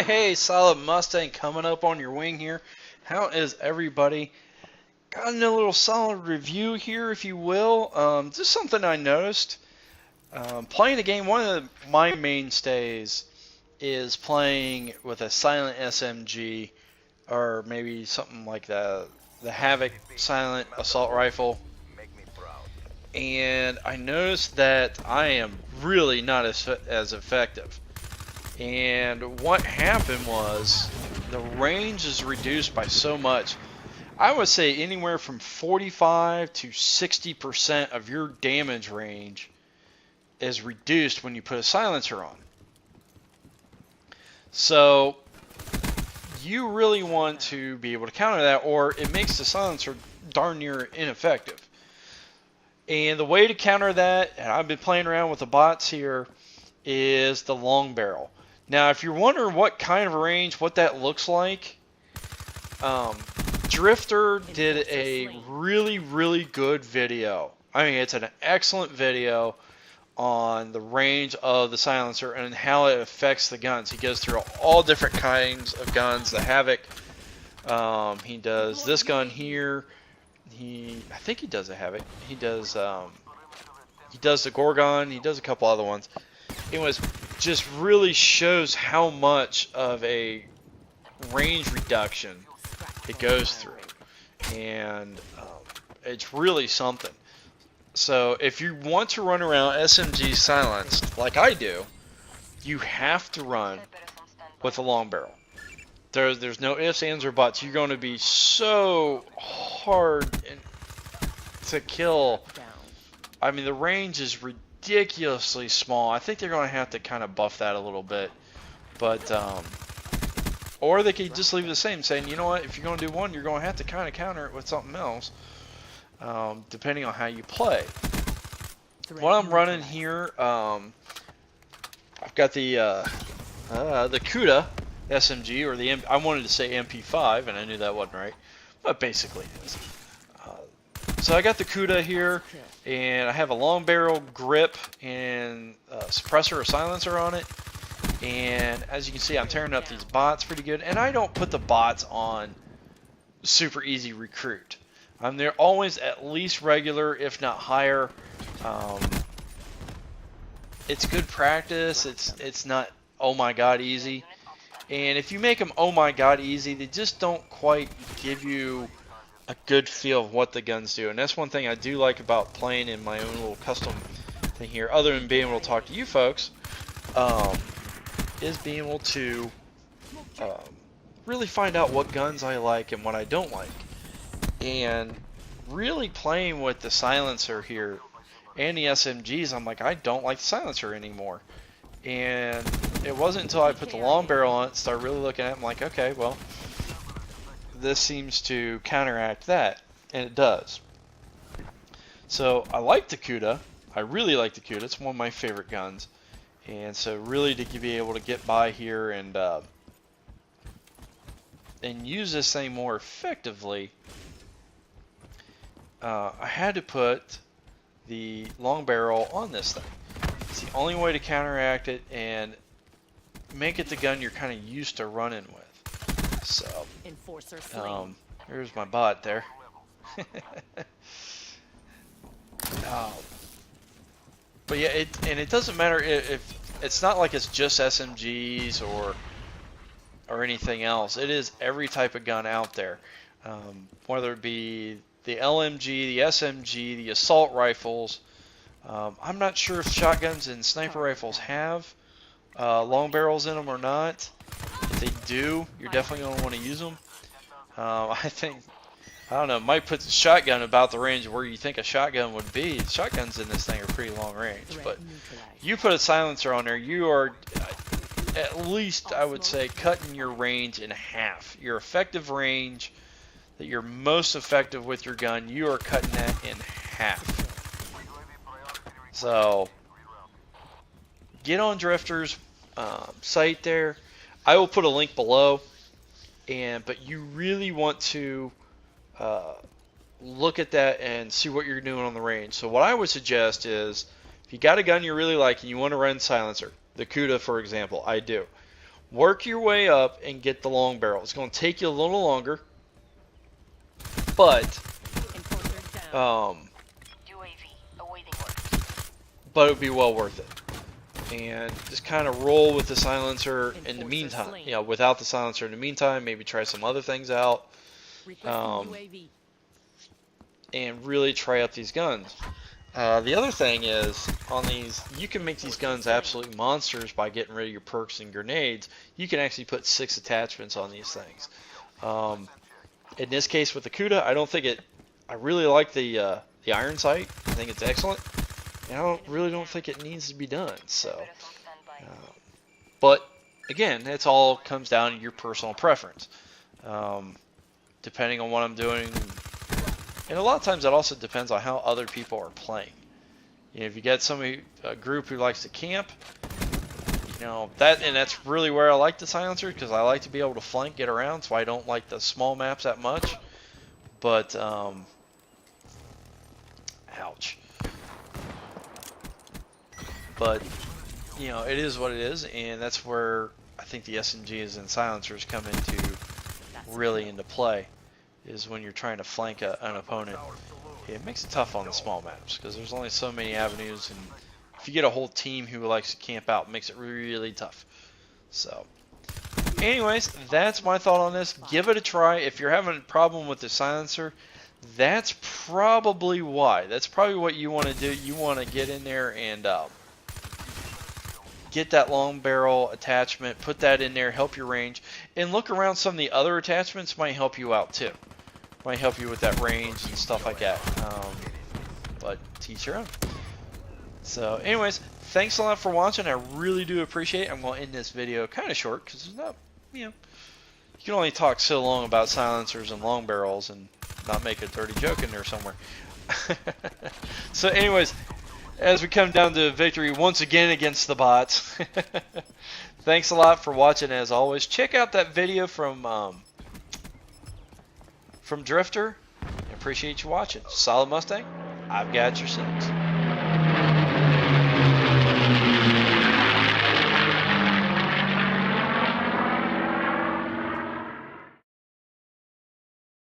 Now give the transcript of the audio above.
Hey, Solid Mustang coming up on your wing here. How is everybody? Got a little solid review here, if you will. Just something I noticed. Playing the game, one of my mainstays is playing with a silent SMG, or maybe something like the Havoc silent assault rifle. And I noticed that I am really not as effective. And what happened was the range is reduced by so much. I would say anywhere from 45 to 60% of your damage range is reduced when you put a silencer on. So you really want to be able to counter that, or it makes the silencer darn near ineffective. And the way to counter that, and I've been playing around with the bots here, is the LongBarrel. Now, if you're wondering what kind of range, what that looks like, Driftor did a really good video. I mean, it's an excellent video on the range of the silencer and how it affects the guns. He goes through all different kinds of guns. The Havoc, he does this gun here. I think he does a Havoc. He does the Gorgon. He does a couple other ones. Anyways, just really shows how much of a range reduction it goes through, and it's really something. So if you want to run around SMG silenced like I do, you have to run with a LongBarrel. There's no ifs, ands, or buts. You're going to be so hard to kill. I mean, the range is ridiculously small. I think they're going to have to kind of buff that a little bit. But, or they could just leave it the same, saying, you know what, if you're going to do one, you're going to have to kind of counter it with something else, depending on how you play. What I'm running here, I've got the COD SMG, or I wanted to say MP5, and I knew that wasn't right, but basically it is. So I got the COD here, and I have a LongBarrel grip and suppressor or silencer on it. And as you can see, I'm tearing up these bots pretty good. And I don't put the bots on super easy recruit. They're always at least regular, if not higher. It's good practice. It's not oh my god easy. And if you make them oh my god easy, they just don't quite give you a good feel of what the guns do. And that's one thing I do like about playing in my own little custom thing here, other than being able to talk to you folks, is being able to really find out what guns I like and what I don't like. And really playing with the silencer here and the SMGs, I'm like, I don't like the silencer anymore. And it wasn't until I put the LongBarrel on it, started really looking at it, I'm like, okay, well, this seems to counteract that, and it does. So I like the COD. I really like the COD. It's one of my favorite guns. And so really to be able to get by here and use this thing more effectively, I had to put the LongBarrel on this thing. It's the only way to counteract it and make it the gun you're kind of used to running with. So, here's my bot there. But yeah, it doesn't matter if it's not like it's just SMGs or anything else. It is every type of gun out there, whether it be the LMG, the SMG, the assault rifles. I'm not sure if shotguns and sniper rifles have LongBarrels in them or not. If they do, you're definitely going to want to use them. I don't know, might put the shotgun about the range where you think a shotgun would be. Shotguns in this thing are pretty long range, but you put a silencer on there, you are at least, I would say, cutting your range in half. Your effective range that you're most effective with your gun, you are cutting that in half. So get on Driftor's site there. I will put a link below, but you really want to look at that and see what you're doing on the range. So what I would suggest is, if you got a gun you really like and you want to run silencer, the COD for example, I do. Work your way up and get the long barrel. It's going to take you a little longer, but but it would be well worth it. And just kind of roll with the silencer in the meantime. You know, without the silencer in the meantime, maybe try some other things out. And really try out these guns. The other thing is, on these, you can make these guns absolute monsters by getting rid of your perks and grenades. You can actually put 6 attachments on these things. In this case with the CUDA, I really like the iron sight. I think it's excellent. And I really don't think it needs to be done. So, but again, it's all comes down to your personal preference. Depending on what I'm doing. And a lot of times that also depends on how other people are playing. You know, if you get a group who likes to camp, you know, that's really where I like the silencer, because I like to be able to flank, get around, so I don't like the small maps that much. But, ouch. But, you know, it is what it is, and that's where I think the SMGs and silencers come into play. Is when you're trying to flank an opponent. It makes it tough on the small maps because there's only so many avenues, and if you get a whole team who likes to camp out, it makes it really tough. So anyways, that's my thought on this. Give it a try. If you're having a problem with the silencer, that's probably why. That's probably what you want to do. You want to get in there and get that long barrel attachment, put that in there, help your range, and look around. Some of the other attachments might help you out too. Might help you with that range and stuff like that. But teach your own. So anyways, thanks a lot for watching. I really do appreciate it. I'm going to end this video kind of short because there's not, you know, you can only talk so long about silencers and long barrels and not make a dirty joke in there somewhere. So anyways, as we come down to victory once again against the bots. Thanks a lot for watching. As always, check out that video from Driftor. I appreciate you watching. Solid Mustang, I've got your six.